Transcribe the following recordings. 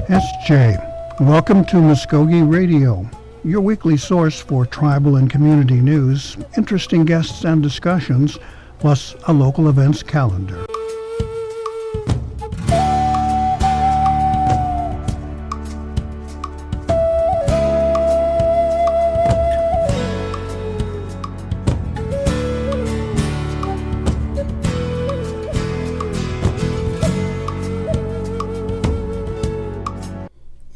SJ. Welcome to Mvskoke Radio, your weekly source for tribal and community news, interesting guests and discussions, plus a local events calendar.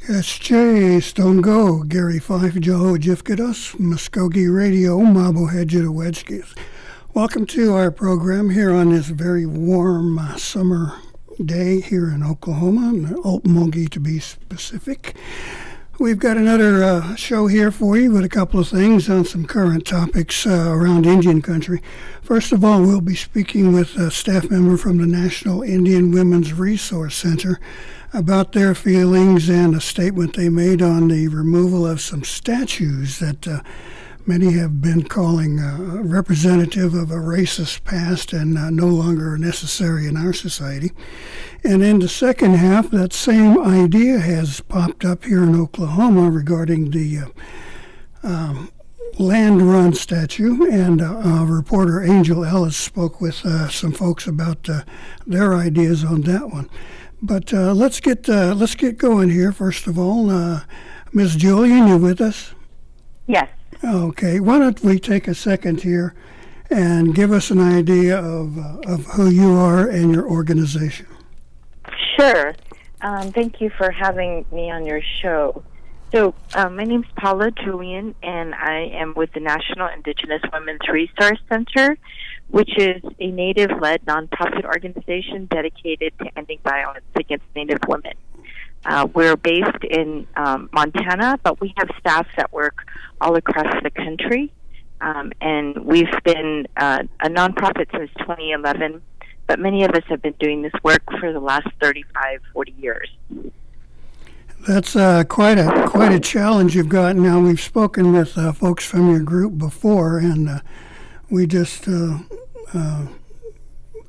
SJ Stone Go, Gary Fife, Joe Jifkados, Mvskoke Radio, Mabo Hedjitawedskis. Welcome to our program here on this very warm summer day here in Oklahoma, in Okmulgee to be specific. We've got another show here for you with a couple of things on some current topics around Indian country. First of all, we'll be speaking with a staff member from the National Indian Women's Resource Center about their feelings and a statement they made on the removal of some statues that many have been calling representative of a racist past and no longer necessary in our society. And in the second half, that same idea has popped up here in Oklahoma regarding the Land Run statue, and reporter Angel Ellis spoke with some folks about their ideas on that one. But let's get going here. First of all, Ms. Julian, you with us? Yes. Okay. Why don't we take a second here and give us an idea of who you are and your organization? Sure. Thank you for having me on your show. So my name's Paula Julian, and I am with the National Indigenous Women's Resource Center, which is a Native-led nonprofit organization dedicated to ending violence against Native women. We're based in Montana, but we have staff that work all across the country, and we've been a nonprofit since 2011, but many of us have been doing this work for the last 35, 40 years. That's quite a challenge you've got. Now, we've spoken with folks from your group before, and we just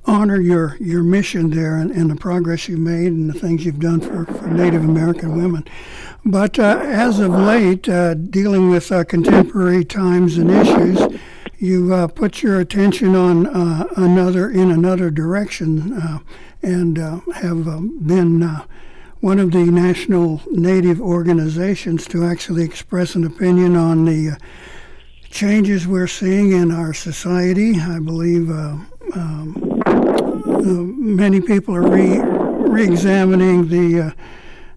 honor your mission there and the progress you've made and the things you've done for Native American women. But as of late, dealing with contemporary times and issues, you put your attention on another direction and have been one of the national Native organizations to actually express an opinion on the changes we're seeing in our society. I believe many people are re-examining the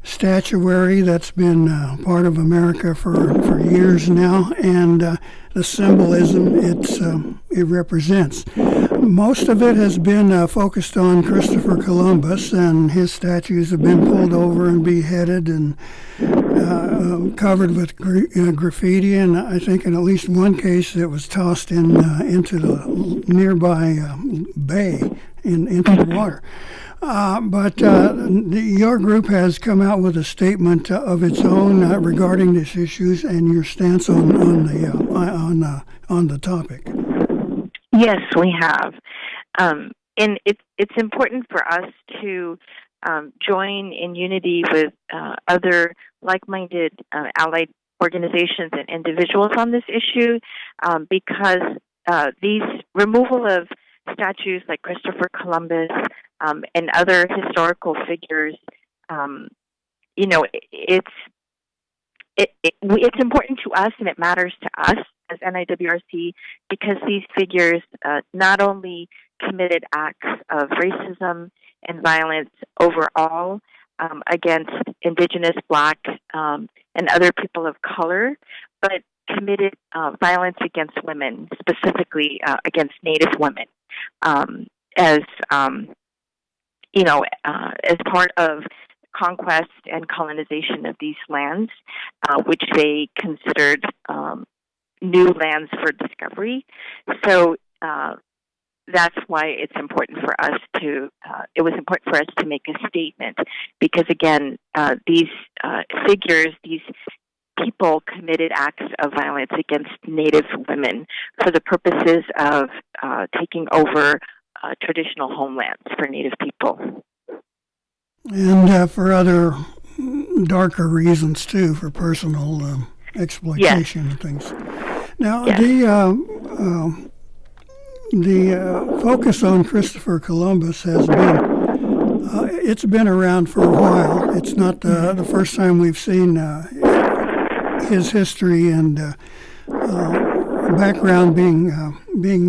statuary that's been part of America for years now, and the symbolism it represents. Most of it has been focused on Christopher Columbus, and his statues have been pulled over and beheaded and covered with graffiti, and I think in at least one case it was tossed into the nearby bay into the water. But your group has come out with a statement of its own regarding these issues and your stance on the topic. Yes, we have, and it's important for us to join in unity with other like-minded allied organizations and individuals on this issue, because these removal of statues like Christopher Columbus and other historical figures, it's important to us and it matters to us as NIWRC because these figures not only committed acts of racism and violence overall against Indigenous, Black, and other people of color, but committed violence against women, specifically against Native women, as part of conquest and colonization of these lands, which they considered new lands for discovery. So that's why it's important for us to. It was important for us to make a statement because, again, these figures, these people committed acts of violence against Native women for the purposes of taking over traditional homelands for Native people. And for other darker reasons too for personal exploitation and things. Now, the focus on Christopher Columbus has been, it's been around for a while. It's not the first time we've seen his history and background being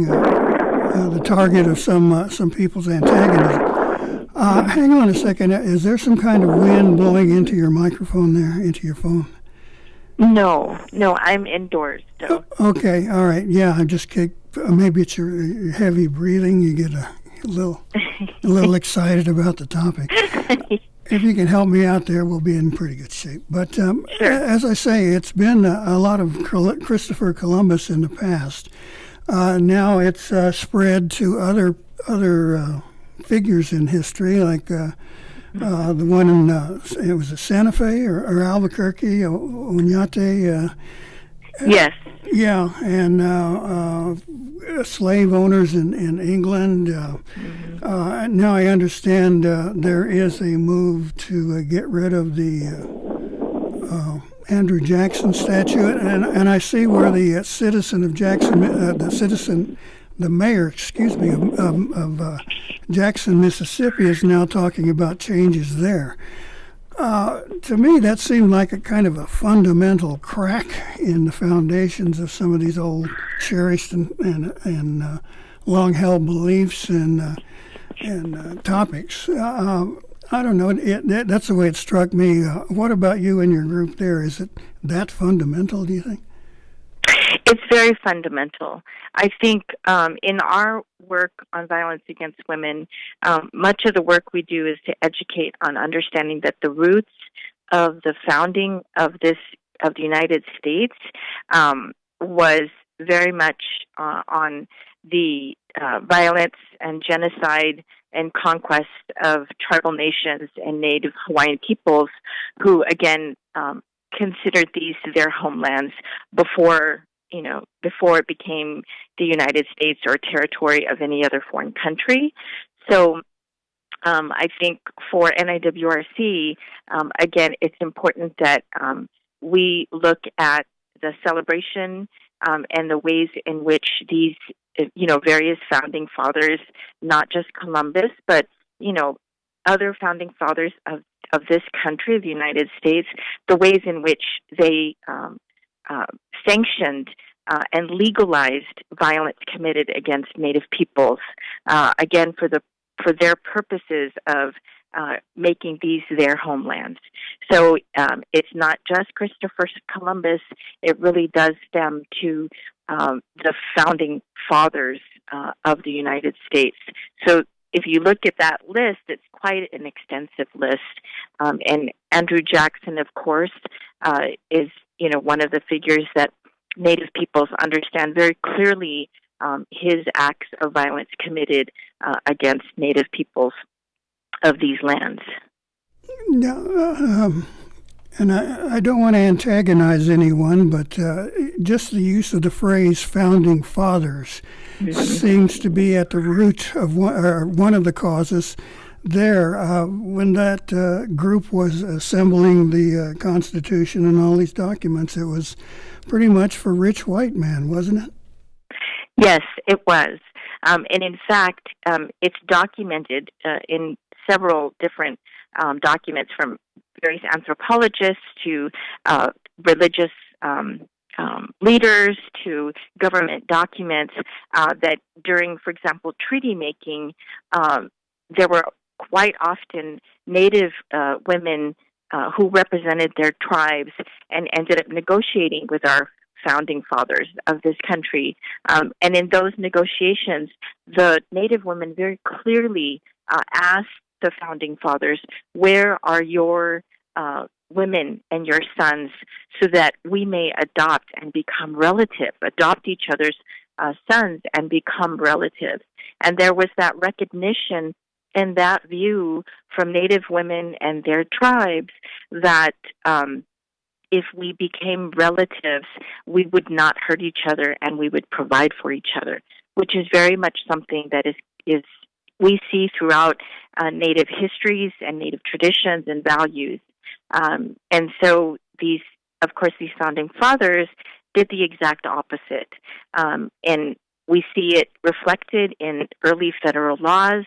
the target of some people's antagonism. Hang on a second. Is there some kind of wind blowing into your microphone there, into your phone? No, I'm indoors still. Okay, all right. Yeah, I just maybe it's your heavy breathing. You get a little excited about the topic. If you can help me out there, we'll be in pretty good shape. But Sure. As I say, it's been a lot of Christopher Columbus in the past. Now it's spread to other figures in history, like the one in it was a Santa Fe or Albuquerque, Oñate. Yes. Yeah, and slave owners in England. Now I understand there is a move to get rid of the Andrew Jackson statue, and I see where the citizen of Jackson, the mayor, of Jackson, Mississippi, is now talking about changes there. To me, that seemed like a kind of a fundamental crack in the foundations of some of these old cherished and long-held beliefs and topics. I don't know. That's the way it struck me. What about you and your group there? Is it that fundamental, do you think? It's very fundamental. I think in our work on violence against women, much of the work we do is to educate on understanding that the roots of the founding of the United States was very much on the violence and genocide and conquest of tribal nations and Native Hawaiian peoples who, again, considered these their homelands before it became the United States or territory of any other foreign country. So I think for NIWRC, again, it's important that we look at the celebration and the ways in which these, various founding fathers, not just Columbus, but, other founding fathers of this country, the United States, the ways in which they sanctioned and legalized violence committed against Native peoples, again for their purposes of making these their homelands. So it's not just Christopher Columbus; it really does stem to the founding fathers of the United States. So if you look at that list, it's quite an extensive list, and Andrew Jackson, of course, is one of the figures that Native peoples understand very clearly his acts of violence committed against Native peoples of these lands. Now, and I don't want to antagonize anyone, but just the use of the phrase "founding fathers" seems to be at the root of one of the causes there. When that group was assembling the Constitution and all these documents, it was pretty much for rich white men, wasn't it? Yes, it was. And in fact, it's documented in several different documents from various anthropologists to religious leaders to government documents that during, for example, treaty making, there were quite often Native women who represented their tribes and ended up negotiating with our founding fathers of this country. And in those negotiations, the Native women very clearly asked the founding fathers, where are your women and your sons so that we may adopt each other's sons and become relatives. And there was that recognition and that view from Native women and their tribes that if we became relatives, we would not hurt each other and we would provide for each other, which is very much something that is we see throughout Native histories and Native traditions and values. And so of course, these founding fathers did the exact opposite. And we see it reflected in early federal laws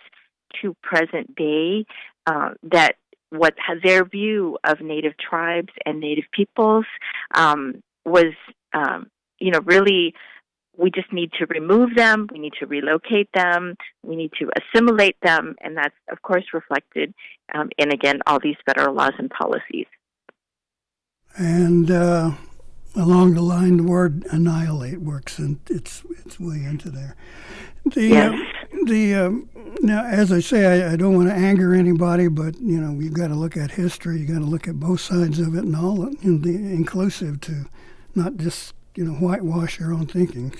to present day, that what their view of Native tribes and Native peoples was, really, we just need to remove them, we need to relocate them, we need to assimilate them, and that's, of course, reflected in, again, all these federal laws and policies. And along the line, the word annihilate works, and it's way into there. Now, as I say, I don't want to anger anybody, but you've got to look at history. You got to look at both sides of it, and all, the inclusive to not just whitewash your own thinking.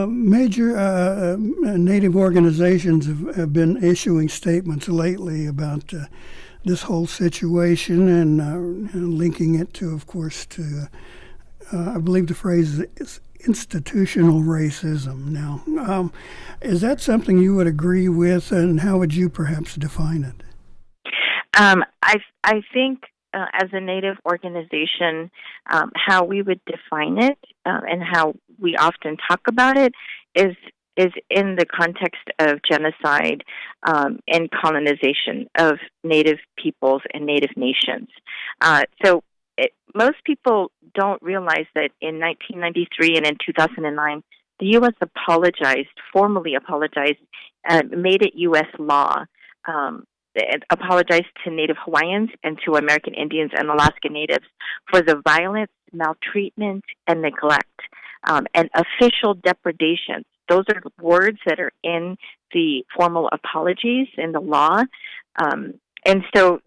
Major Native organizations have been issuing statements lately about this whole situation and linking it to, of course, to I believe the phrase is institutional racism. Now, is that something you would agree with, and how would you perhaps define it? I think as a Native organization, how we would define it and how we often talk about it is in the context of genocide and colonization of Native peoples and Native nations. Most people don't realize that in 1993 and in 2009, the U.S. formally apologized, made it U.S. law. It apologized to Native Hawaiians and to American Indians and Alaska Natives for the violence, maltreatment, and neglect, and official depredations. Those are words that are in the formal apologies in the law. And so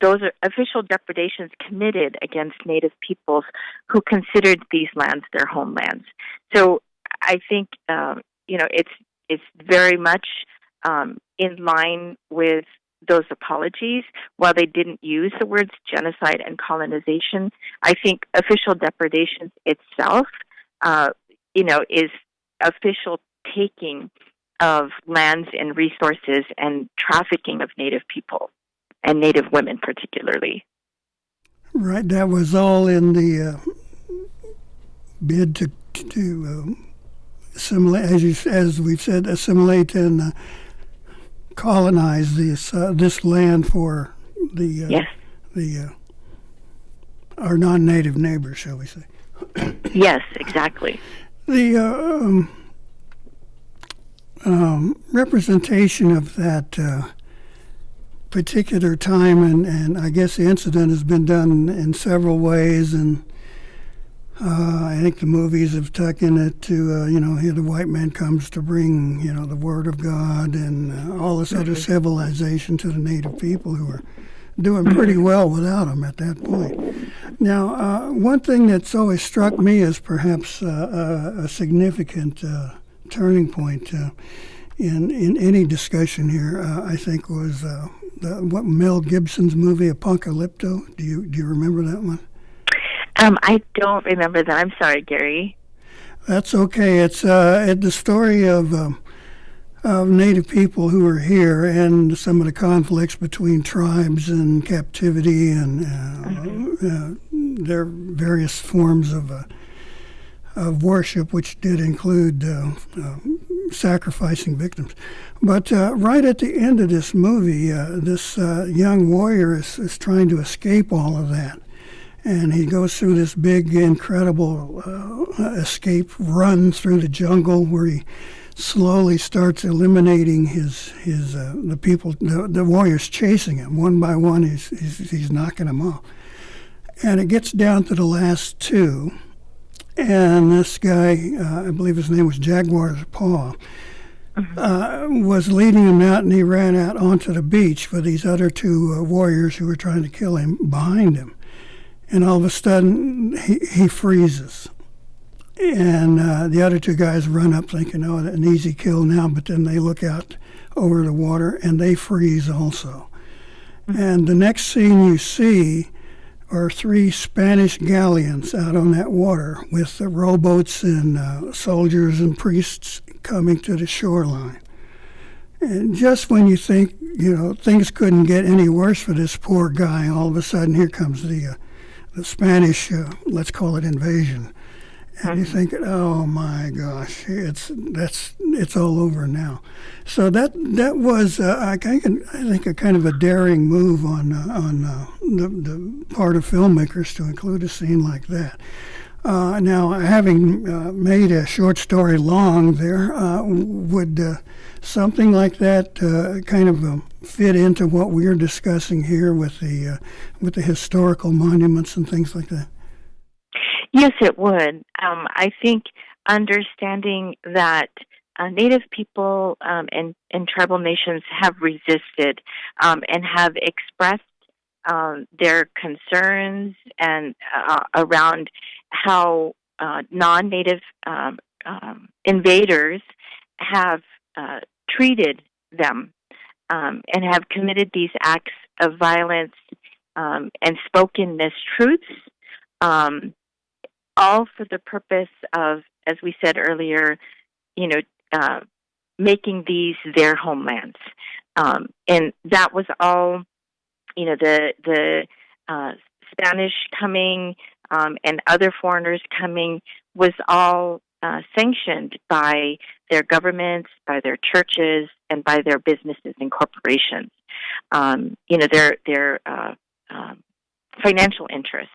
those are official depredations committed against Native peoples who considered these lands their homelands. So I think, it's very much in line with those apologies. While they didn't use the words genocide and colonization, I think official depredations itself, is official taking of lands and resources and trafficking of Native people and Native women particularly. Right, that was all in the bid to assimilate, as we've said, assimilate and colonize this land for our non-native neighbors, shall we say? Yes, exactly. The representation of that particular time, and I guess the incident has been done in several ways, and I think the movies have taken it to, here the white man comes to bring, the word of God and all this other civilization to the Native people who are doing pretty well without them at that point. Now, one thing that's always struck me as perhaps a significant turning point in any discussion here, I think, was what Mel Gibson's movie Apocalypto. Do you remember that one? I don't remember that. I'm sorry, Gary. That's okay. It's the story of Native people who are here and some of the conflicts between tribes and captivity and their various forms of worship, which did include sacrificing victims. But right at the end of this movie, this young warrior is trying to escape all of that. And he goes through this big, incredible escape run through the jungle where he slowly starts eliminating the people, the warriors chasing him one by one. He's knocking them off, and it gets down to the last two. And this guy, I believe his name was Jaguar's Paw, was leading him out, and he ran out onto the beach with these other two warriors who were trying to kill him behind him. And all of a sudden, he freezes. And the other two guys run up thinking, oh, an easy kill now, but then they look out over the water, and they freeze also. And the next scene you see are three Spanish galleons out on that water with the rowboats and soldiers and priests coming to the shoreline. And just when you think, things couldn't get any worse for this poor guy, all of a sudden here comes the Spanish, let's call it invasion. And you think, oh my gosh, it's all over now. So that was I think a kind of a daring move on the part of filmmakers to include a scene like that. Now, having made a short story long, there would something like that kind of fit into what we're discussing here with the historical monuments and things like that. Yes, it would. I think understanding that Native people and tribal nations have resisted and have expressed their concerns and around how non-Native invaders have treated them and have committed these acts of violence and spoken mistruths. All for the purpose of, as we said earlier, making these their homelands. And that was all, the Spanish coming and other foreigners coming was all sanctioned by their governments, by their churches, and by their businesses and corporations. Their financial interests.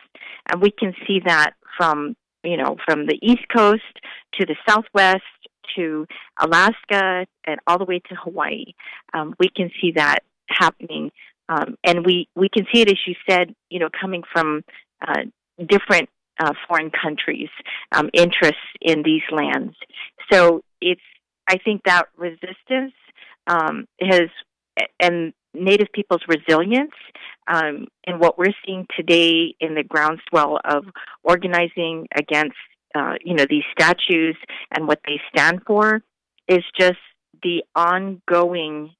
And we can see that from the East Coast to the Southwest to Alaska and all the way to Hawaii. We can see that happening. And we can see it, as you said, coming from different foreign countries' interests in these lands. So I think that resistance and Native people's resilience and what we're seeing today in the groundswell of organizing against, these statues and what they stand for is just the ongoing,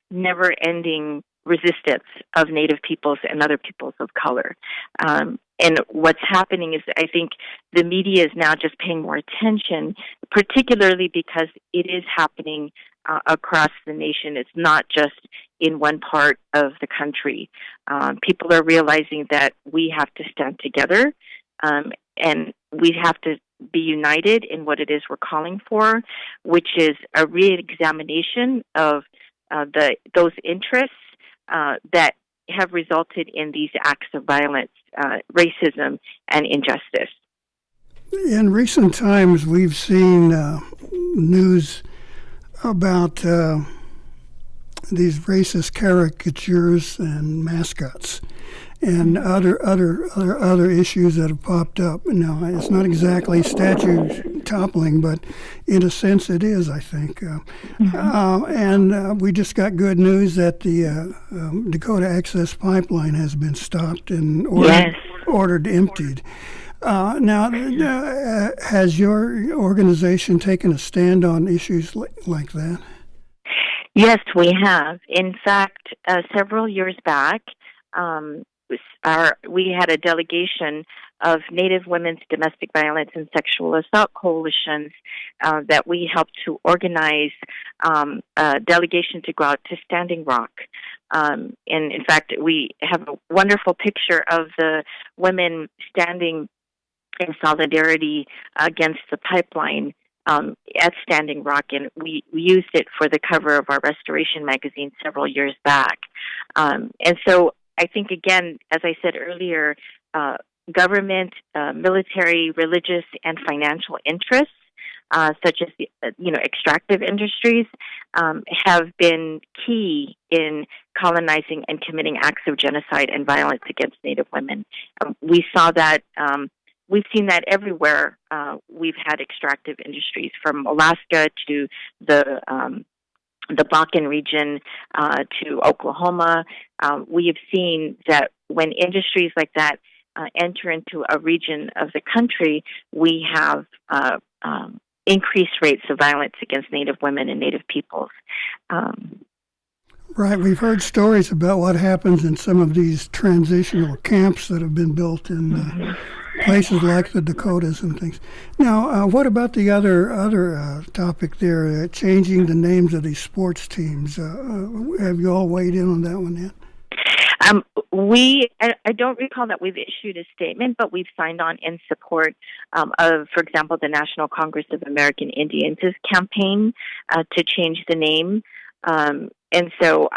never-ending resistance of Native peoples and other peoples of color. And what's happening is I think the media is now just paying more attention, particularly because it is happening across the nation. It's not just in one part of the country. People are realizing that we have to stand together and we have to be united in what it is we're calling for, which is a re-examination of those interests that have resulted in these acts of violence, racism, and injustice. In recent times, we've seen news about these racist caricatures and mascots and other issues that have popped up. Now, it's not exactly statue toppling, but in a sense it is, I think. And we just got good news that the Dakota Access Pipeline has been stopped and ordered emptied. Now, has your organization taken a stand on issues like that? Yes, we have. In fact, several years back, we had a delegation of Native Women's Domestic Violence and Sexual Assault Coalitions that we helped to organize a delegation to go out to Standing Rock. And in fact, we have a wonderful picture of the women standing in solidarity against the pipeline at Standing Rock, and we used it for the cover of our Restoration magazine several years back. And so I think, again, as I said earlier, government, military, religious, and financial interests, such as extractive industries, have been key in colonizing and committing acts of genocide and violence against Native women. We saw that. We've seen that everywhere. We've had extractive industries, from Alaska to the Bakken region to Oklahoma. We have seen that when industries like that enter into a region of the country, we have increased rates of violence against Native women and Native peoples. Right. We've heard stories about what happens in some of these transitional camps that have been built in places like the Dakotas and things. Now, what about the other topic there, changing the names of these sports teams? Have you all weighed in on that one yet? I don't recall that we've issued a statement, but we've signed on in support of, for example, the National Congress of American Indians' campaign to change the name. And so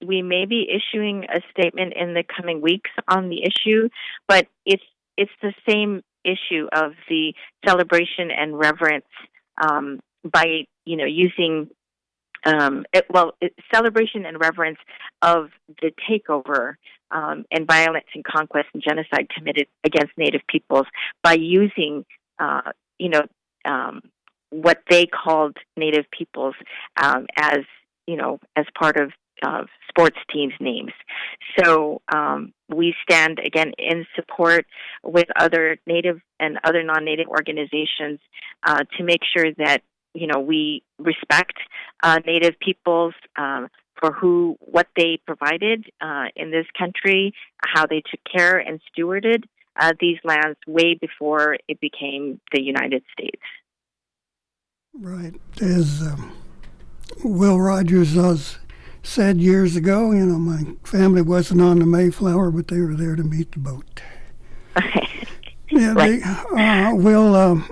we may be issuing a statement in the coming weeks on the issue, but it's the same issue of the celebration and reverence by using celebration and reverence of the takeover and violence and conquest and genocide committed against Native peoples by using what they called Native peoples as part of sports teams' names. So we stand again in support with other Native and other non-Native organizations to make sure that we respect Native peoples for what they provided in this country, how they took care and stewarded these lands way before it became the United States. Right. As Will Rogers said years ago, my family wasn't on the Mayflower, but they were there to meet the boat. Yeah. Right. Will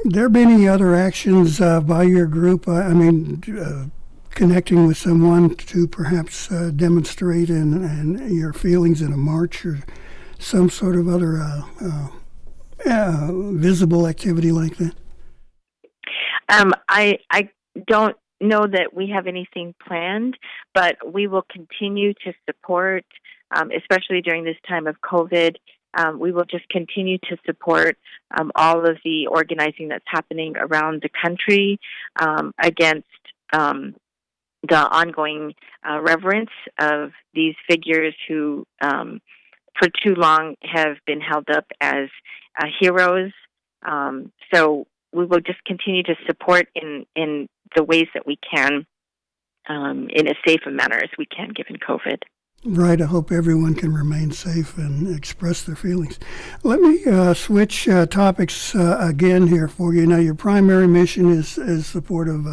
there be any other actions by your group? Connecting with someone to perhaps demonstrate and your feelings in a march or some sort of other visible activity like that? I don't know that we have anything planned, but we will continue to support, especially during this time of COVID. We will just continue to support all of the organizing that's happening around the country against the ongoing reverence of these figures who, for too long, have been held up as heroes. So we will just continue to support in the ways that we can, in as safe a manner as we can, given COVID. Right. I hope everyone can remain safe and express their feelings. Let me switch topics again here for you. Now, your primary mission is support of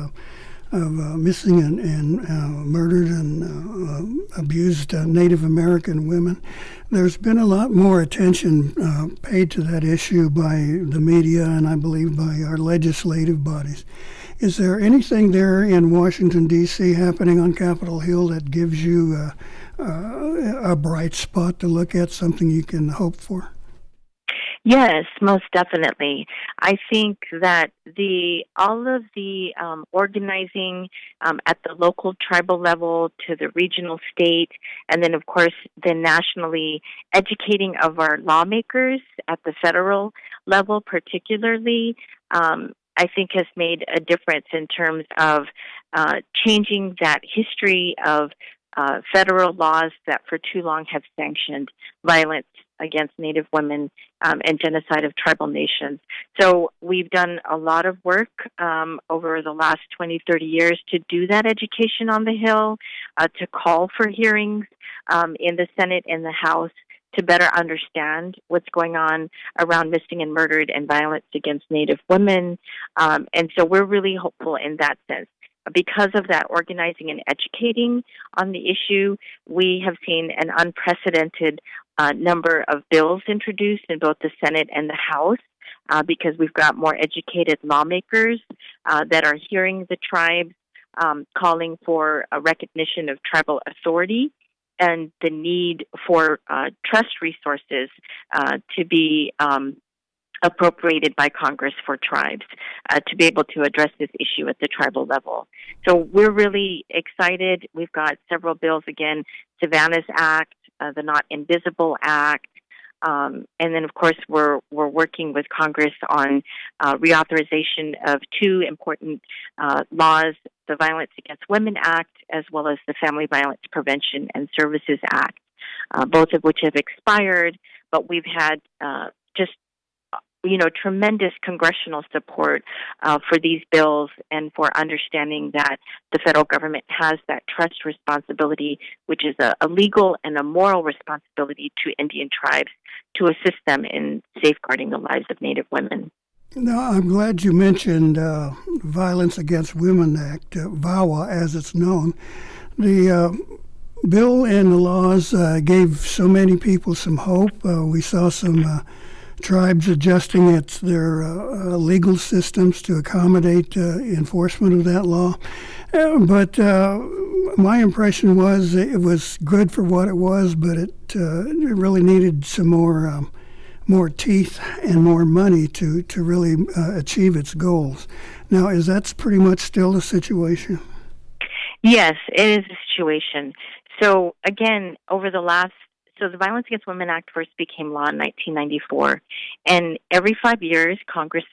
missing and murdered and abused Native American women. There's been a lot more attention paid to that issue by the media and I believe by our legislative bodies. Is there anything there in Washington, D.C. happening on Capitol Hill that gives you a bright spot to look at, something you can hope for? Yes, most definitely. I think that all of the organizing at the local tribal level to the regional state, and then of course the nationally educating of our lawmakers at the federal level particularly, I think has made a difference in terms of changing that history of federal laws that for too long have sanctioned violence against Native women and genocide of tribal nations. So we've done a lot of work over the last 20, 30 years to do that education on the Hill, to call for hearings in the Senate and the House to better understand what's going on around missing and murdered and violence against Native women. And so we're really hopeful in that sense. Because of that organizing and educating on the issue, we have seen an unprecedented number of bills introduced in both the Senate and the House because we've got more educated lawmakers that are hearing the tribes calling for a recognition of tribal authority and the need for trust resources to be appropriated by Congress for tribes to be able to address this issue at the tribal level. So we're really excited. We've got several bills, again, Savannah's Act, the Not Invisible Act, and then, of course, we're working with Congress on reauthorization of two important laws, the Violence Against Women Act, as well as the Family Violence Prevention and Services Act, both of which have expired, but we've had just tremendous congressional support for these bills and for understanding that the federal government has that trust responsibility, which is a legal and a moral responsibility to Indian tribes to assist them in safeguarding the lives of Native women. Now, I'm glad you mentioned Violence Against Women Act, VAWA as it's known. The bill and the laws gave so many people some hope. We saw some tribes adjusting their legal systems to accommodate enforcement of that law. But my impression was it was good for what it was, but it really needed some more teeth and more money to really achieve its goals. Now, is that pretty much still the situation? Yes, it is a situation. So again, so the Violence Against Women Act first became law in 1994, and every 5 years, Congress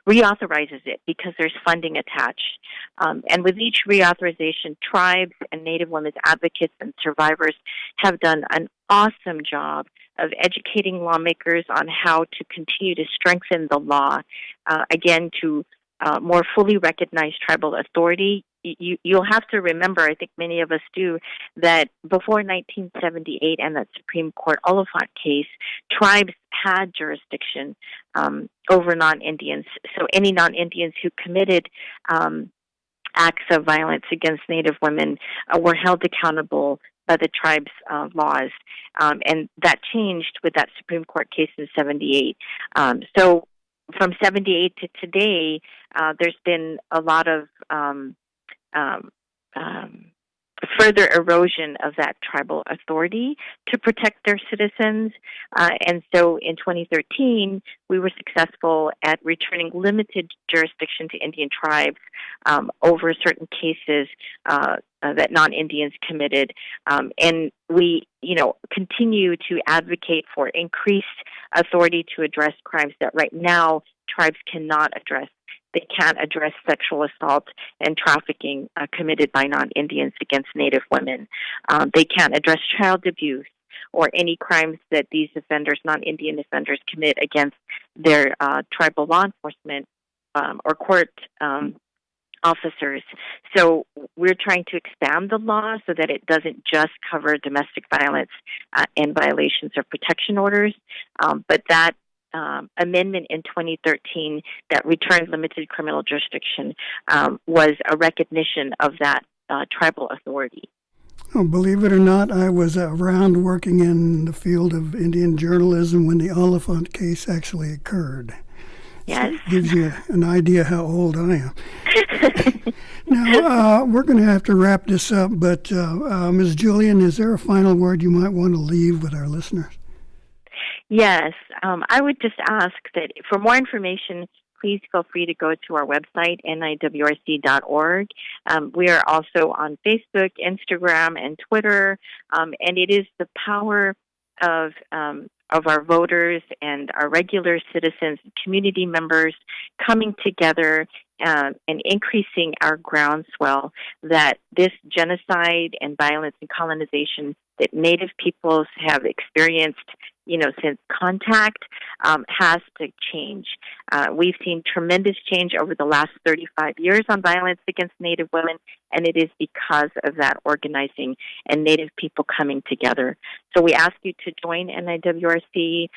reauthorizes it because there's funding attached. And with each reauthorization, tribes and Native women's advocates and survivors have done an awesome job of educating lawmakers on how to continue to strengthen the law, again, to more fully recognize tribal authority. You'll have to remember, I think many of us do, that before 1978 and that Supreme Court Oliphant case, tribes had jurisdiction over non-Indians. So any non-Indians who committed acts of violence against Native women were held accountable by the tribe's laws. And that changed with that Supreme Court case in 78. So from 78 to today, there's been a lot of further erosion of that tribal authority to protect their citizens. And so in 2013, we were successful at returning limited jurisdiction to Indian tribes over certain cases that non-Indians committed. And we, continue to advocate for increased authority to address crimes that right now tribes cannot address. They can't address sexual assault and trafficking committed by non-Indians against Native women. They can't address child abuse or any crimes that these offenders, non-Indian offenders, commit against their tribal law enforcement or court officers. So we're trying to expand the law so that it doesn't just cover domestic violence and violations of protection orders, but that amendment in 2013 that returned limited criminal jurisdiction was a recognition of that tribal authority. Oh, believe it or not, I was around working in the field of Indian journalism when the Oliphant case actually occurred. Yes. So it gives you an idea how old I am. Now, we're going to have to wrap this up, but Ms. Julian, is there a final word you might want to leave with our listeners? Yes. I would just ask that for more information, please feel free to go to our website, niwrc.org. We are also on Facebook, Instagram, and Twitter, and it is the power of our voters and our regular citizens, community members coming together and increasing our groundswell that this genocide and violence and colonization that Native peoples have experienced, since contact, has to change. We've seen tremendous change over the last 35 years on violence against Native women, and it is because of that organizing and Native people coming together. So we ask you to join NIWRC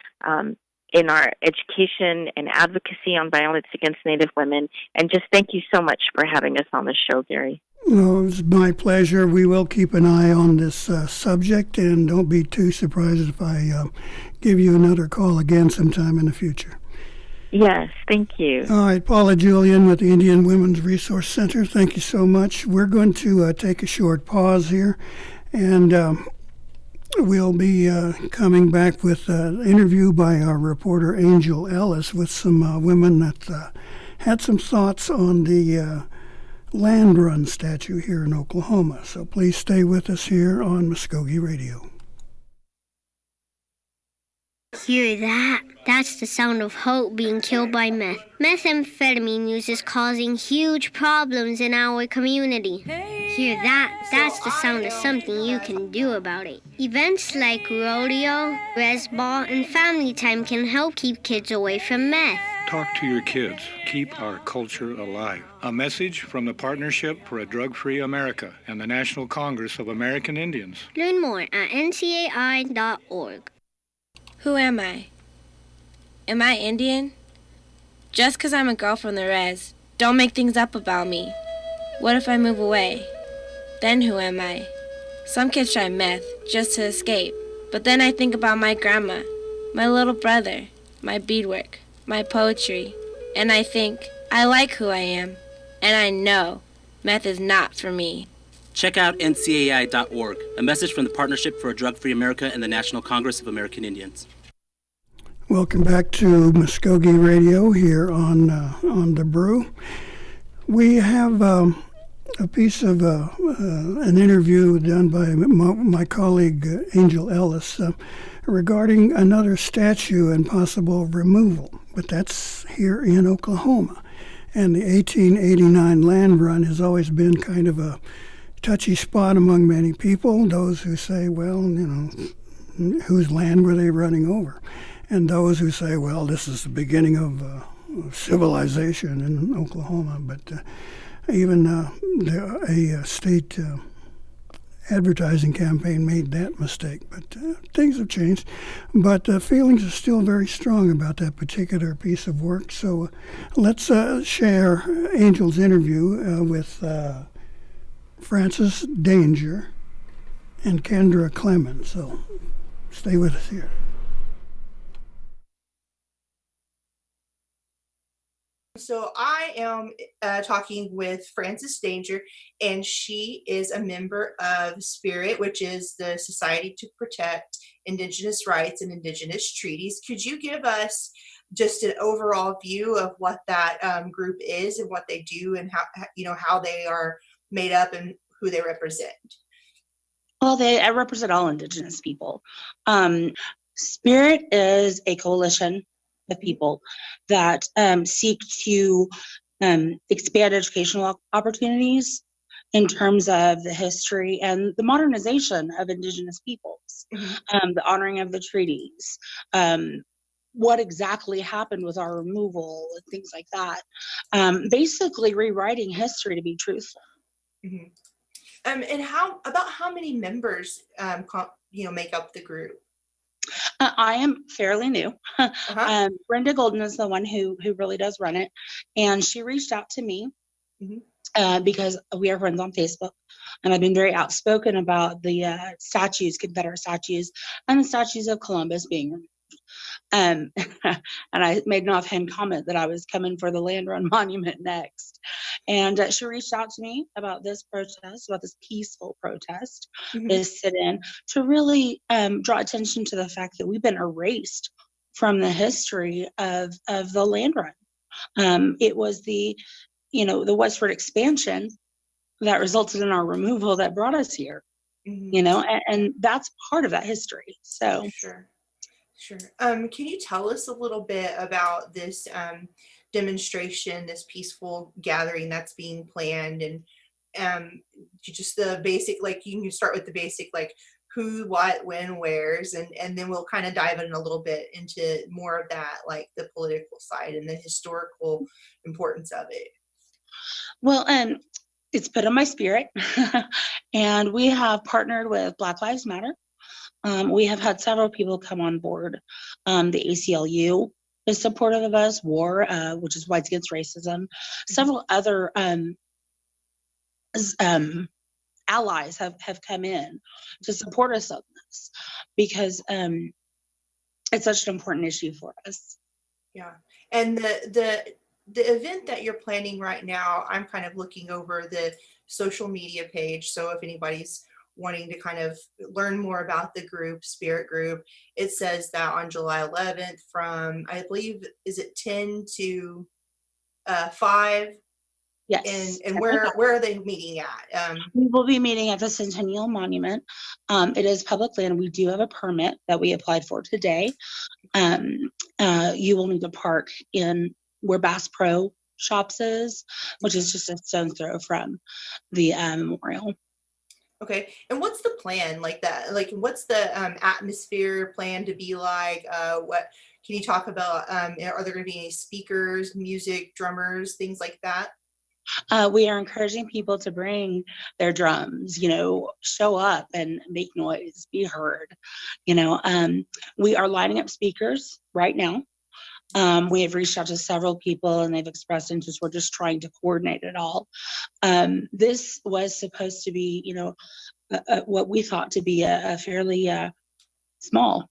in our education and advocacy on violence against Native women, and just thank you so much for having us on the show, Gary. Well, it's my pleasure. We will keep an eye on this subject, and don't be too surprised if I give you another call again sometime in the future. Yes, thank you. All right, Paula Julian with the Indian Women's Resource Center, thank you so much. We're going to take a short pause here, and we'll be coming back with an interview by our reporter Angel Ellis with some women that had some thoughts on the land run statue here in Oklahoma. So please stay with us here on Mvskoke Radio. Hear that? That's the sound of hope being killed by meth. Methamphetamine use is causing huge problems in our community. Hear that? That's the sound of something you can do about it. Events like rodeo, res ball, and family time can help keep kids away from meth. Talk to your kids. Keep our culture alive. A message from the Partnership for a Drug-Free America and the National Congress of American Indians. Learn more at ncai.org. Who am I? Am I Indian? Just 'cause I'm a girl from the res, don't make things up about me. What if I move away? Then who am I? Some kids try meth just to escape, but then I think about my grandma, my little brother, my beadwork, my poetry, and I think, I like who I am, and I know meth is not for me. Check out ncai.org, a message from the Partnership for a Drug-Free America and the National Congress of American Indians. Welcome back to Mvskoke Radio here on The Brew. We have a piece of an interview done by my colleague Angel Ellis regarding another statue and possible removal, but that's here in Oklahoma. And the 1889 land run has always been kind of a touchy spot among many people. Those who say, well, whose land were they running over? And those who say, well, this is the beginning of civilization in Oklahoma. But even a state advertising campaign made that mistake. But things have changed. But feelings are still very strong about that particular piece of work. So let's share Angel's interview with Francis Danger and Kendra Clemens. So stay with us here. So I am talking with Frances Danger, and she is a member of SPIRIT, which is the Society to Protect Indigenous Rights and Indigenous Treaties. Could you give us just an overall view of what that group is and what they do, and how they are made up and who they represent? Well, I represent all Indigenous people. SPIRIT is a coalition of people that seek to expand educational opportunities in terms of the history and the modernization of Indigenous peoples, the honoring of the treaties, what exactly happened with our removal and things like that. Basically rewriting history to be truthful. Mm-hmm. And how many members make up the group? I am fairly new. Brenda Golden is the one who really does run it, and she reached out to me because we are friends on Facebook, and I've been very outspoken about the statues, Confederate statues, and the statues of Columbus being removed. And I made an offhand comment that I was coming for the Land Run Monument next. And she reached out to me about this protest, about this peaceful protest, this sit-in, to really draw attention to the fact that we've been erased from the history of the Land Run. It was the westward expansion that resulted in our removal that brought us here, and that's part of that history. So Sure. Can you tell us a little bit about this demonstration, this peaceful gathering that's being planned, and just the basic, you can start with the basic, who, what, when, where's, and then we'll kind of dive in a little bit into more of that, the political side and the historical importance of it. Well, it's put on my spirit, and we have partnered with Black Lives Matter. We have had several people come on board. The ACLU is supportive of us, WAR, which is Whites Against Racism. Several other allies have come in to support us on this because it's such an important issue for us. Yeah, and the event that you're planning right now, I'm kind of looking over the social media page, so if anybody's wanting to kind of learn more about the group, Spirit Group, it says that on July 11th from, I believe, is it 10 to 5? Yes. And where are they meeting at? We will be meeting at the Centennial Monument. It is public land. We do have a permit that we applied for today. You will need to park in where Bass Pro Shops is, which is just a stone's throw from the memorial. Okay. And what's the plan like that? Like, what's the atmosphere plan to be like? What can you talk about? Are there going to be any speakers, music, drummers, things like that? We are encouraging people to bring their drums, show up and make noise, be heard. We are lining up speakers right now. We have reached out to several people and they've expressed interest. We're just trying to coordinate it all. This was supposed to be, what we thought to be a fairly small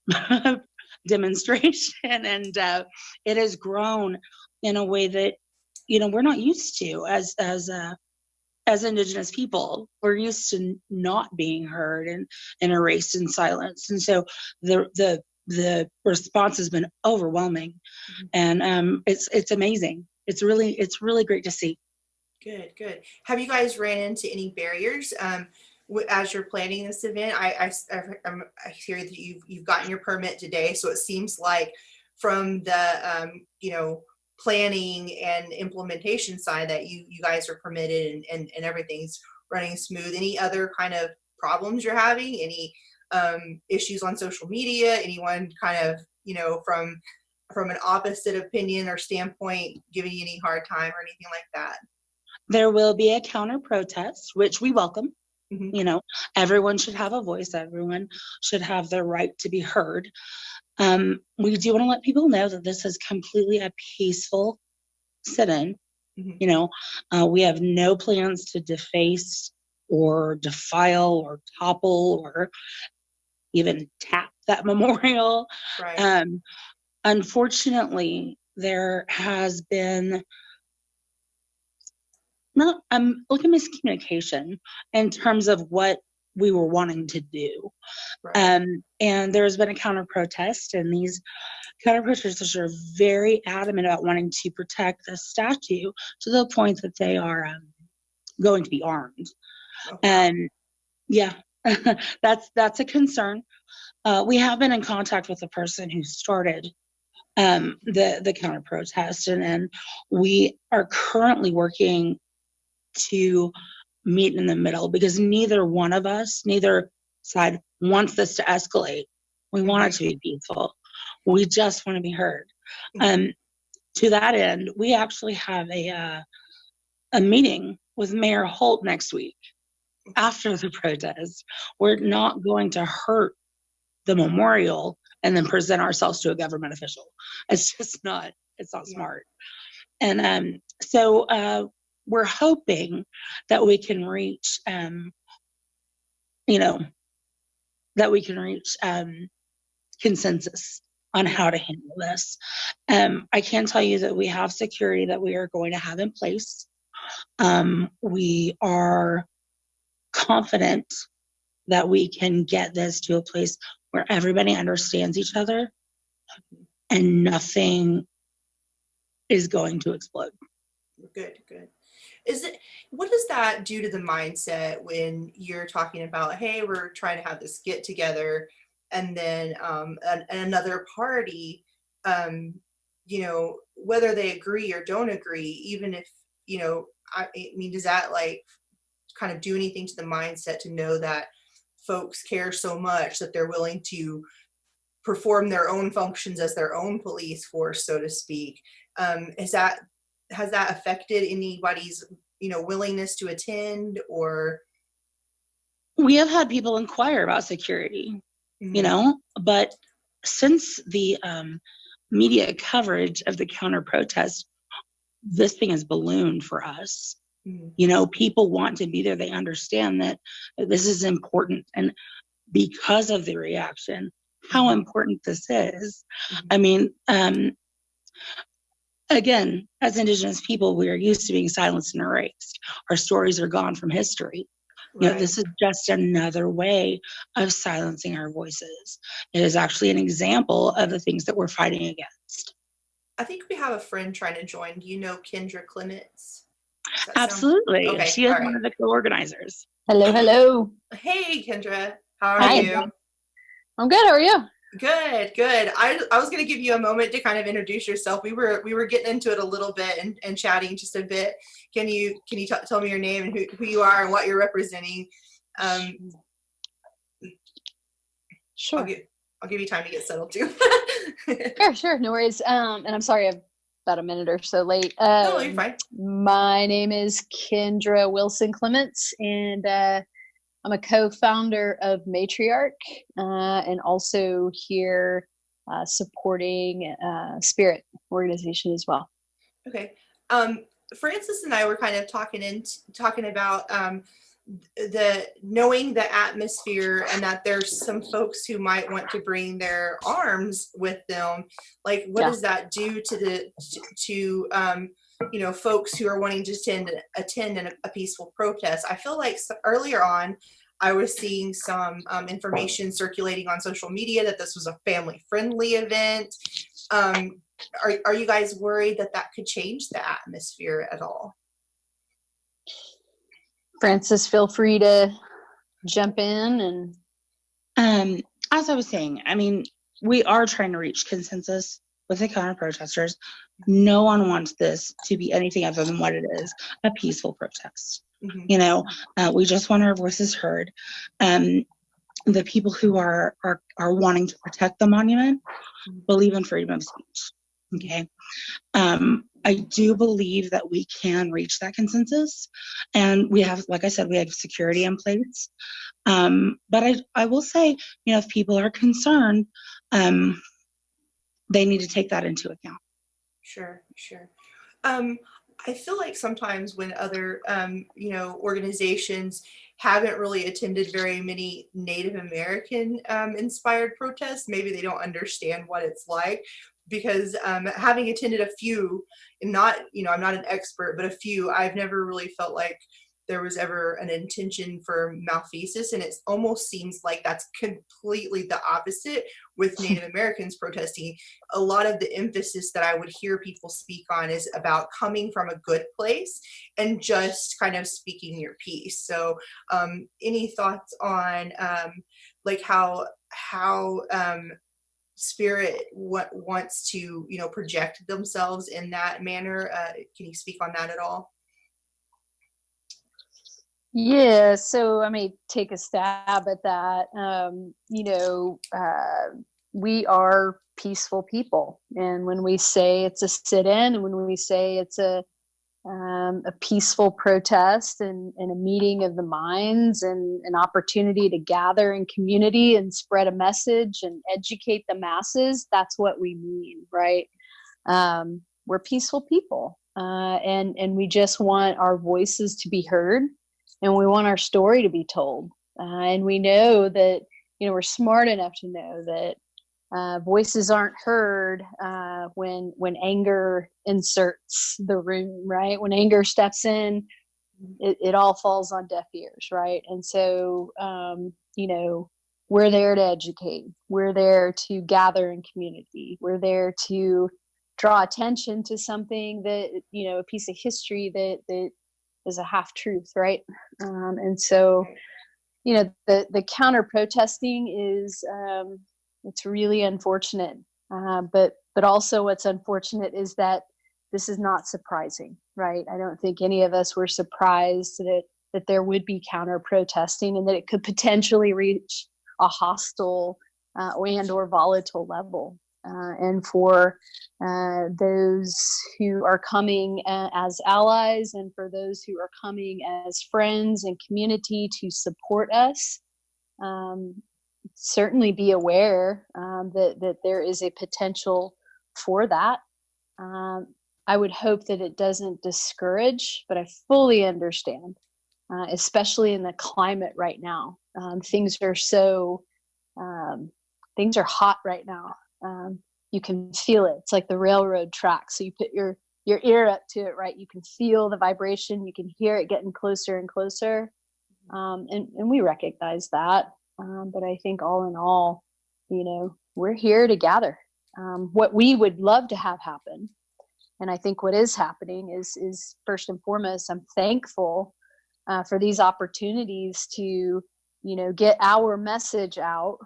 demonstration, and it has grown in a way that we're not used to as Indigenous people. We're used to not being heard and erased in silence, and so the response has been overwhelming, and it's amazing. It's really great to see. Good. Have you guys ran into any barriers as you're planning this event? I hear that you've gotten your permit today, so it seems like from the planning and implementation side that you guys are permitted and everything's running smooth. Any other kind of problems you're having? Any issues on social media? Anyone kind of from an opposite opinion or standpoint giving you any hard time or anything like that? There will be a counter protest, which we welcome. Everyone should have a voice. Everyone should have their right to be heard. We do want to let people know that this is completely a peaceful sit-in. We have no plans to deface or defile or topple or even tap that memorial. Right. Unfortunately, there has been miscommunication in terms of what we were wanting to do. Right. And there's been a counter protest, and these counter protesters are very adamant about wanting to protect the statue to the point that they are going to be armed. Okay. And yeah, that's a concern. We have been in contact with the person who started the counter protest, and we are currently working to meet in the middle, because neither side wants this to escalate. We want it to be peaceful. We just want to be heard. To that end, we actually have a meeting with Mayor Holt next week after the protest. We're not going to hurt the memorial and then present ourselves to a government official. It's just not, it's not smart. And so we're hoping that we can reach, consensus on how to handle this. I can tell you that we have security that we are going to have in place. We are confident that we can get this to a place where everybody understands each other and nothing is going to explode. Good. What does that do to the mindset when you're talking about, hey, we're trying to have this get together, and then another party, whether they agree or don't agree, even if, does that like kind of do anything to the mindset to know that folks care so much that they're willing to perform their own functions as their own police force, so to speak? Has that affected anybody's willingness to attend? Or we have had people inquire about security, but since the media coverage of the counter protest, this thing has ballooned for us. People want to be there. They understand that this is important, and because of the reaction, how important this is. Again, as Indigenous people, we are used to being silenced and erased. Our stories are gone from history. Right. This is just another way of silencing our voices. It is actually an example of the things that we're fighting against. I think we have a friend trying to join. Do you know Kendra Clements? Absolutely. Okay, she is one of the co-organizers. Hello. Hey, Kendra. How are you? I'm good. How are you? Good, good. I was going to give you a moment to kind of introduce yourself. We were getting into it a little bit and chatting just a bit. Can you tell me your name and who you are and what you're representing? Sure. I'll give you time to get settled too. Sure. No worries. And I'm sorry I'm about a minute or so late. No, you're fine. My name is Kendra Wilson Clements, and I'm a co-founder of Matriarch, and also here supporting Spirit organization as well. Okay. Francis and I were kind of talking about the knowing the atmosphere, and that there's some folks who might want to bring their arms with them. Like, what does that do to folks who are wanting to attend a peaceful protest? I feel like earlier on, I was seeing some information circulating on social media that this was a family-friendly event. Are you guys worried that could change the atmosphere at all? Francis, feel free to jump in. And as I was saying, I mean, we are trying to reach consensus with the counter protesters. No one wants this to be anything other than what it is, a peaceful protest. Mm-hmm. We just want our voices heard. The people who are wanting to protect the monument believe in freedom of speech. Okay. I do believe that we can reach that consensus, and we have, like I said, we have security in place. But I will say, if people are concerned, they need to take that into account. Sure. I feel like sometimes when other, organizations haven't really attended very many Native American inspired protests, maybe they don't understand what it's like. Because having attended a few, and I'm not an expert, but a few, I've never really felt like there was ever an intention for malfeasance, and it almost seems like that's completely the opposite with Native Americans protesting. A lot of the emphasis that I would hear people speak on is about coming from a good place and just kind of speaking your piece. So any thoughts on like how Spirit wants to project themselves in that manner? Can you speak on that at all? Yeah, so I may take a stab at that. We are peaceful people, and when we say it's a sit-in, and when we say it's a peaceful protest and a meeting of the minds and an opportunity to gather in community and spread a message and educate the masses, that's what we mean, right? We're peaceful people, and we just want our voices to be heard, and we want our story to be told. And we know that, we're smart enough to know that voices aren't heard when anger inserts the room, right? When anger steps in, it all falls on deaf ears, right? And so, we're there to educate. We're there to gather in community. We're there to draw attention to something that, a piece of history that is a half truth, right? And so, the counter protesting is, it's really unfortunate. But also what's unfortunate is that this is not surprising, right? I don't think any of us were surprised that there would be counter protesting and that it could potentially reach a hostile or volatile level. And for those who are coming as allies, and for those who are coming as friends and community to support us, certainly be aware that there is a potential for that. I would hope that it doesn't discourage, but I fully understand, especially in the climate right now. Things are hot right now. You can feel it. It's like the railroad tracks. So you put your ear up to it, right? You can feel the vibration. You can hear it getting closer and closer. And we recognize that. But I think all in all, we're here to gather. What we would love to have happen, and I think what is happening is first and foremost, I'm thankful for these opportunities to, get our message out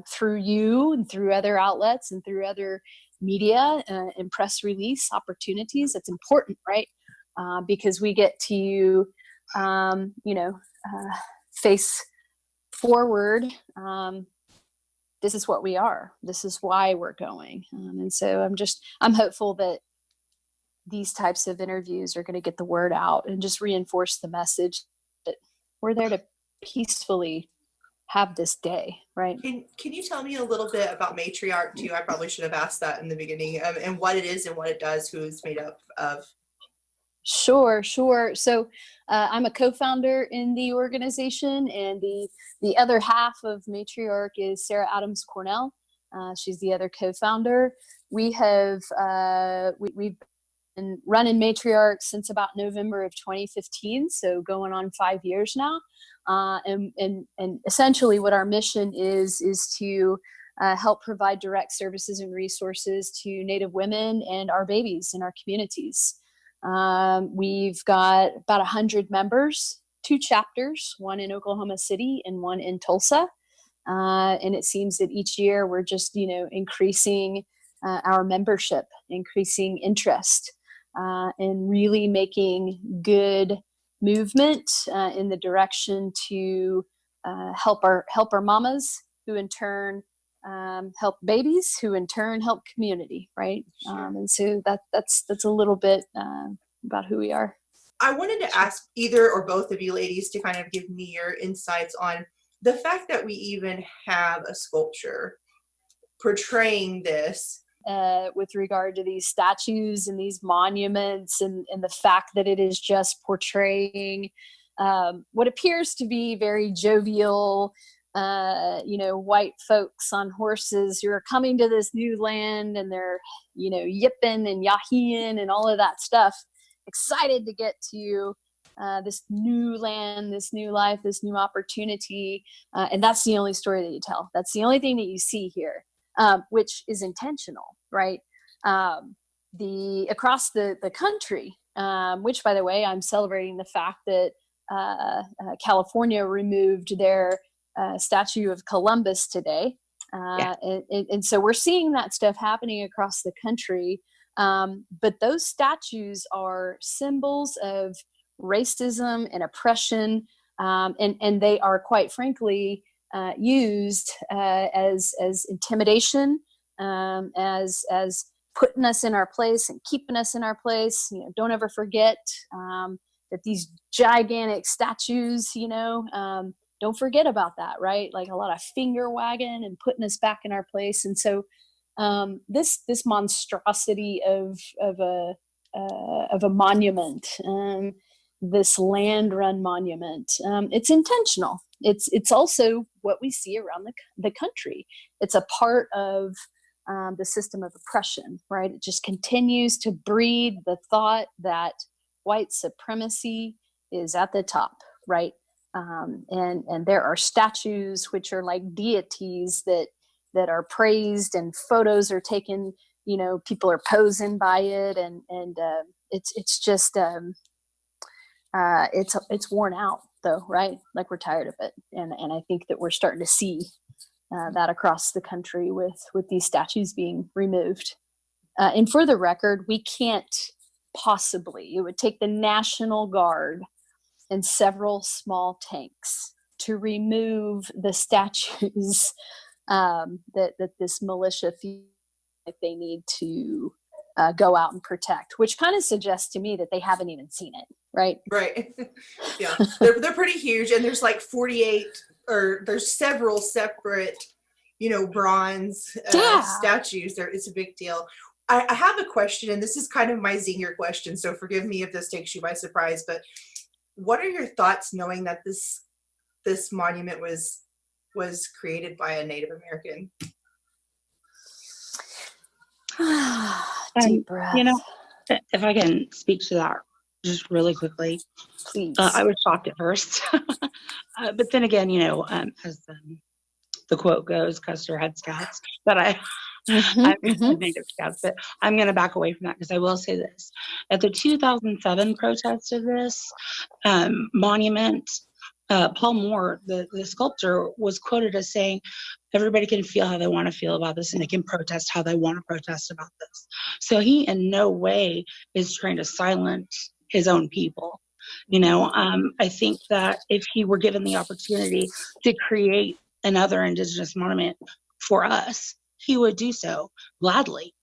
through you and through other outlets and through other media and press release opportunities. It's important, right? Because we get to, face forward. This is what we are. This is why we're going. And so I'm hopeful that these types of interviews are going to get the word out and just reinforce the message that we're there to peacefully have this day, right? Can you tell me a little bit about Matriarch too? I probably should have asked that in the beginning, and what it is and what it does, who it's made up of. Sure. So I'm a co-founder in the organization, and the other half of Matriarch is Sarah Adams Cornell. She's the other co-founder. We've been running Matriarch since about November of 2015, so going on 5 years now. And essentially what our mission is to help provide direct services and resources to Native women and our babies in our communities. We've got about 100 members, 2 chapters, one in Oklahoma City and one in Tulsa. And it seems that each year we're just, increasing our membership, increasing interest, and really making good movement in the direction to help our mamas, who in turn help babies, who in turn help community, right? Sure. And so that's a little bit about who we are. I wanted to ask either or both of you ladies to kind of give me your insights on the fact that we even have a sculpture portraying this. With regard to these statues and these monuments, and the fact that it is just portraying what appears to be very jovial, white folks on horses who are coming to this new land, and they're, yipping and yaheeing and all of that stuff, excited to get to this new land, this new life, this new opportunity. And that's the only story that you tell. That's the only thing that you see here. Which is intentional, right? Across the country, which, by the way, I'm celebrating the fact that California removed their statue of Columbus today. And so we're seeing that stuff happening across the country. But those statues are symbols of racism and oppression. And they are, quite frankly, used as intimidation, as putting us in our place and keeping us in our place. Don't ever forget that these gigantic statues, don't forget about that, right? Like a lot of finger wagging and putting us back in our place. And so this monstrosity of a monument, this land run monument, it's intentional. It's also what we see around the country. It's a part of the system of oppression, right? It just continues to breed the thought that white supremacy is at the top, right? And there are statues which are like deities that are praised, and photos are taken. People are posing by it, and it's just it's worn out, though, right? Like, we're tired of it, and I think that we're starting to see that across the country with these statues being removed. And for the record, we can't possibly. It would take the National Guard and several small tanks to remove the statues that this militia feels like they need to go out and protect, which kind of suggests to me that they haven't even seen it. Right. Yeah. They're pretty huge. And there's like 48, or there's several separate, bronze statues there. It's a big deal. I have a question, and this is kind of my zinger question, so forgive me if this takes you by surprise, but what are your thoughts knowing that this monument was created by a Native American? Deep breath. If I can speak to that just really quickly, please. I was shocked at first, but then again, as the quote goes, "Custer had scouts," but I'm Native scouts, but I'm going to back away from that, because I will say this: at the 2007 protest of this monument, Paul Moore, the sculptor, was quoted as saying, everybody can feel how they want to feel about this, and they can protest how they want to protest about this. So he in no way is trying to silence his own people. I think that if he were given the opportunity to create another Indigenous monument for us, he would do so gladly.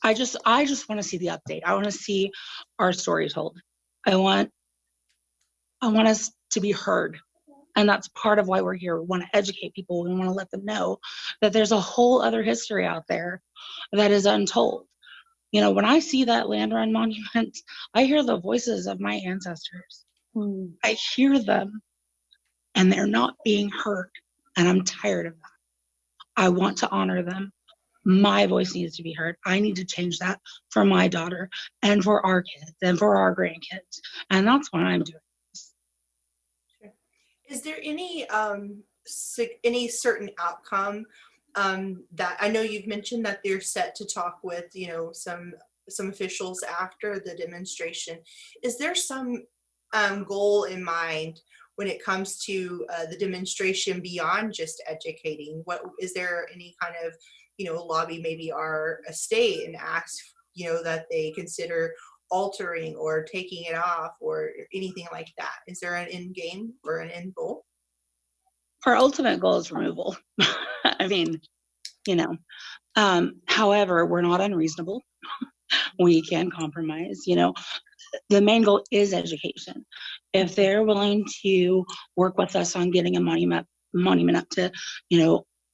I just want to see the update. I want to see our story told. I want us to be heard. And that's part of why we're here. We want to educate people. We want to let them know that there's a whole other history out there that is untold. When I see that land run monument, I hear the voices of my ancestors. I hear them, and they're not being heard. And I'm tired of that. I want to honor them. My voice needs to be heard. I need to change that for my daughter and for our kids and for our grandkids. And that's what I'm doing. Is there any certain outcome that I know you've mentioned that they're set to talk with, some officials after the demonstration? Is there some goal in mind when it comes to the demonstration beyond just educating? What is there any kind of lobby maybe our state and ask that they consider altering or taking it off or anything like that? Is there an end game or an end goal? Our ultimate goal is removal. I mean, however, we're not unreasonable. We can compromise. The main goal is education. If they're willing to work with us on getting a monument up to,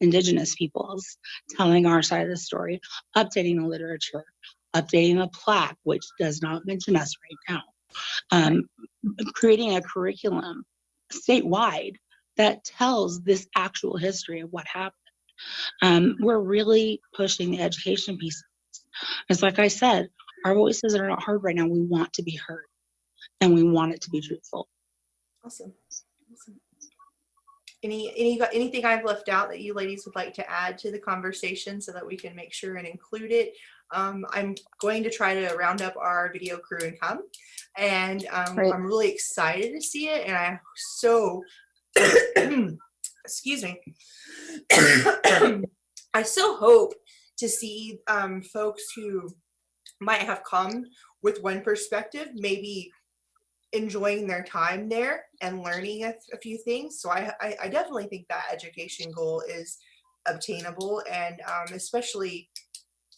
Indigenous peoples, telling our side of the story, updating the literature, updating the plaque, which does not mention us right now, creating a curriculum statewide that tells this actual history of what happened. We're really pushing the education piece. It's like I said, our voices are not heard right now. We want to be heard, and we want it to be truthful. Awesome. Anything I've left out that you ladies would like to add to the conversation so that we can make sure and include it? I'm going to try to round up our video crew and come, and I'm really excited to see it, and I'm so excuse me. I so hope to see folks who might have come with one perspective, maybe enjoying their time there and learning a few things. So I definitely think that education goal is obtainable, and especially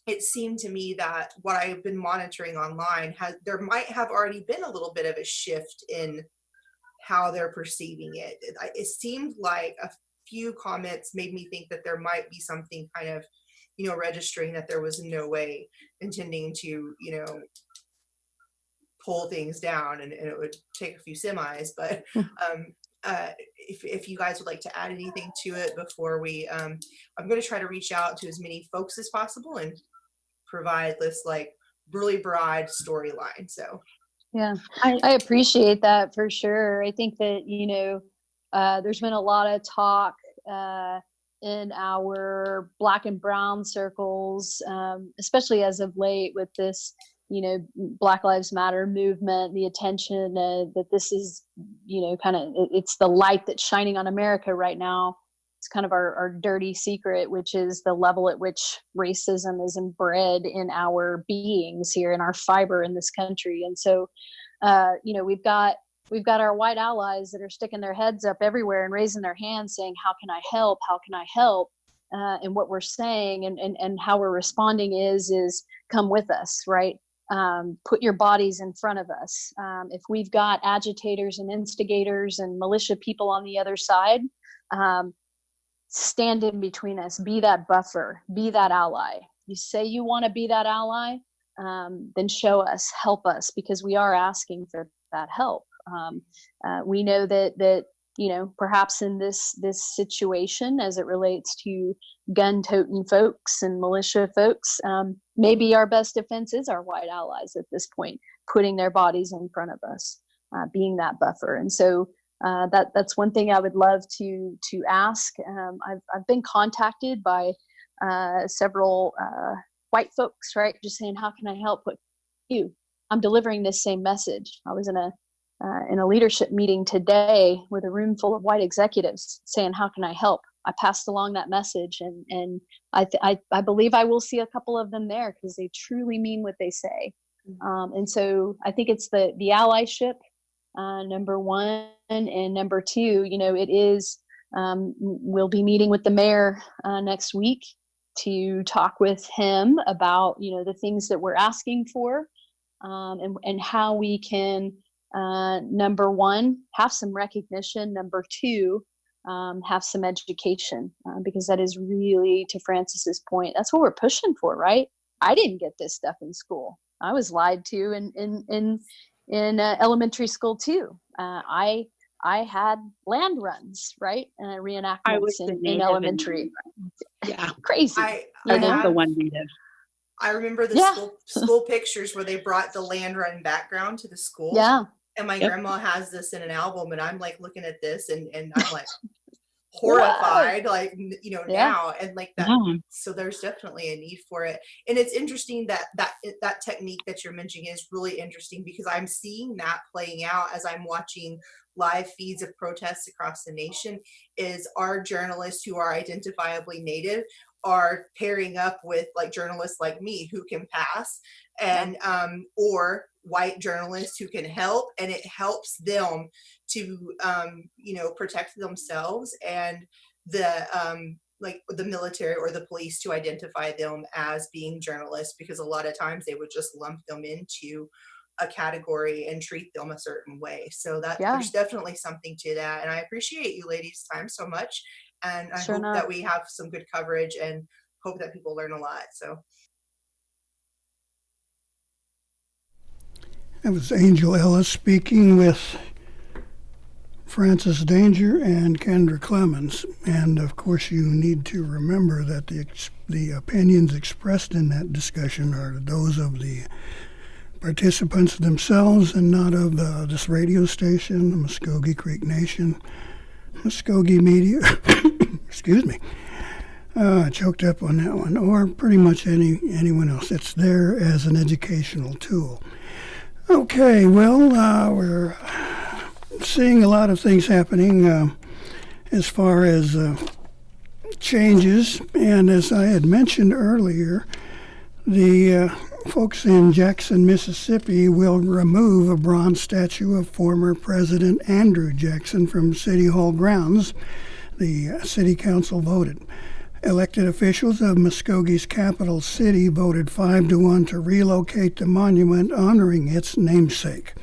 it seemed to me that what I've been monitoring online there might have already been a little bit of a shift in how they're perceiving it. It seemed like a few comments made me think that there might be something kind of, registering that there was no way intending to, pull things down, and it would take a few semis. But if you guys would like to add anything to it before we, I'm going to try to reach out to as many folks as possible and provide this really broad storyline. So yeah, I appreciate that for sure. I think that, there's been a lot of talk in our Black and brown circles, especially as of late with this, Black Lives Matter movement, the attention that this is, it's the light that's shining on America right now. It's kind of our dirty secret, which is the level at which racism is inbred in our beings here, in our fiber in this country. And so, we've got our white allies that are sticking their heads up everywhere and raising their hands saying, how can I help? How can I help? And what we're saying and how we're responding is come with us, right? Put your bodies in front of us. If we've got agitators and instigators and militia people on the other side, stand in between us, be that buffer, be that ally. You say you want to be that ally, then show us, help us, because we are asking for that help. We know that perhaps in this situation, as it relates to gun-toting folks and militia folks, maybe our best defense is our white allies at this point, putting their bodies in front of us, being that buffer. And so that's one thing I would love to ask. I've been contacted by several white folks, right? Just saying, how can I help? I'm delivering this same message. I was in a in a leadership meeting today with a room full of white executives saying, how can I help? I passed along that message, and I believe I will see a couple of them there because they truly mean what they say. And so I think it's the allyship, number one, and number two, it is, we'll be meeting with the mayor next week to talk with him about, the things that we're asking for, and how we can, number one, have some recognition, number two, have some education, because that is really, to Francis's point, that's what we're pushing for, right? I didn't get this stuff in school. I was lied to in elementary school too. I had land runs, right? Reenactments in elementary. Yeah, crazy. I was the one native. I remember the school pictures where they brought the land run background to the school. Yeah. And my grandma has this in an album, and I'm like looking at this, and I'm like horrified, like, now, and like that. So there's definitely a need for it. And it's interesting that technique that you're mentioning is really interesting, because I'm seeing that playing out as I'm watching live feeds of protests across the nation. Is our journalists who are identifiably Native are pairing up with like journalists like me who can pass, and or white journalists who can help, and it helps them to protect themselves, and the like the military or the police to identify them as being journalists, because a lot of times they would just lump them into a category and treat them a certain way. So that there's definitely something to that, and I appreciate you ladies' time so much, and I hope that we have some good coverage and hope that people learn a lot. So that was Angel Ellis speaking with Francis Danger and Kendra Clemens. And of course, you need to remember that the opinions expressed in that discussion are those of the participants themselves and not of this radio station, the Mvskoke Creek Nation, Mvskoke Media. Excuse me. Choked up on that one, or pretty much anyone else. It's there as an educational tool. Okay, well, we're seeing a lot of things happening as far as changes, and as I had mentioned earlier, the folks in Jackson, Mississippi will remove a bronze statue of former President Andrew Jackson from City Hall grounds. The City Council voted. Elected officials of Muskoge's capital city voted 5-1 to relocate the monument honoring its namesake.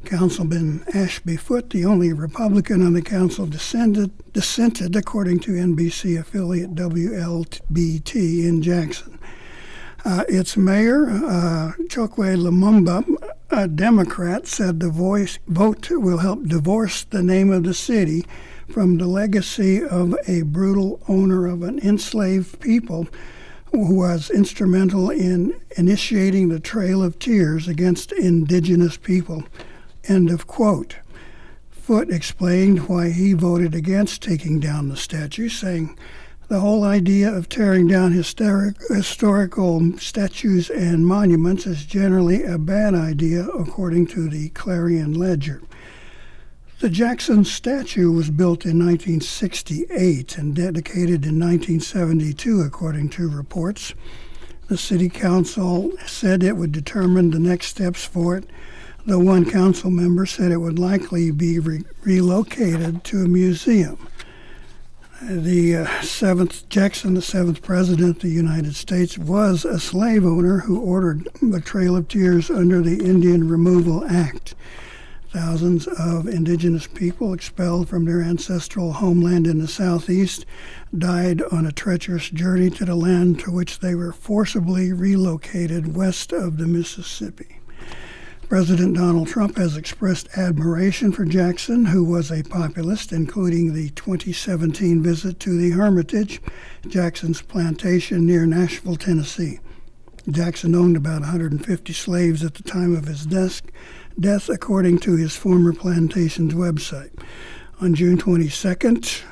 Councilman Ashby Foote, the only Republican on the council, dissented according to NBC affiliate WLBT in Jackson. Its mayor, Chokwe Lumumba, a Democrat, said the vote will help divorce the name of the city from the legacy of a brutal owner of an enslaved people who was instrumental in initiating the Trail of Tears against indigenous people. End of quote. Foote explained why he voted against taking down the statue, saying, "The whole idea of tearing down historical statues and monuments is generally a bad idea, according to the Clarion Ledger." The Jackson statue was built in 1968 and dedicated in 1972, according to reports. The City Council said it would determine the next steps for it, though one council member said it would likely be relocated to a museum. Jackson, the seventh president of the United States, was a slave owner who ordered the Trail of Tears under the Indian Removal Act. Thousands of indigenous people expelled from their ancestral homeland in the southeast died on a treacherous journey to the land to which they were forcibly relocated west of the Mississippi. President Donald Trump has expressed admiration for Jackson, who was a populist, including the 2017 visit to the Hermitage, Jackson's plantation near Nashville, Tennessee. Jackson owned about 150 slaves at the time of his death, according to his former plantation's website. On June 22nd,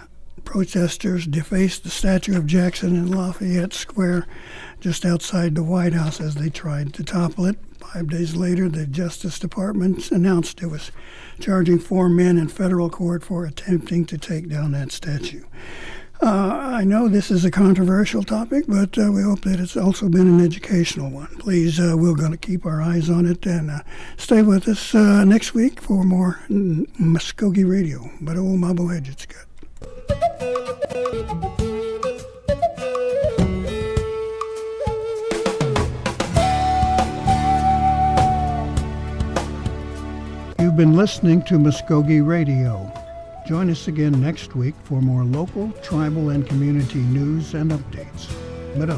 Protesters defaced the statue of Jackson in Lafayette Square just outside the White House as they tried to topple it. 5 days later, the Justice Department announced it was charging 4 men in federal court for attempting to take down that statue. I know this is a controversial topic, but we hope that it's also been an educational one. Please, we're going to keep our eyes on it and stay with us next week for more Mvskoke Radio. But old Marblehead, it's good. You've been listening to Mvskoke Radio. Join us again next week for more local, tribal, and community news and updates. But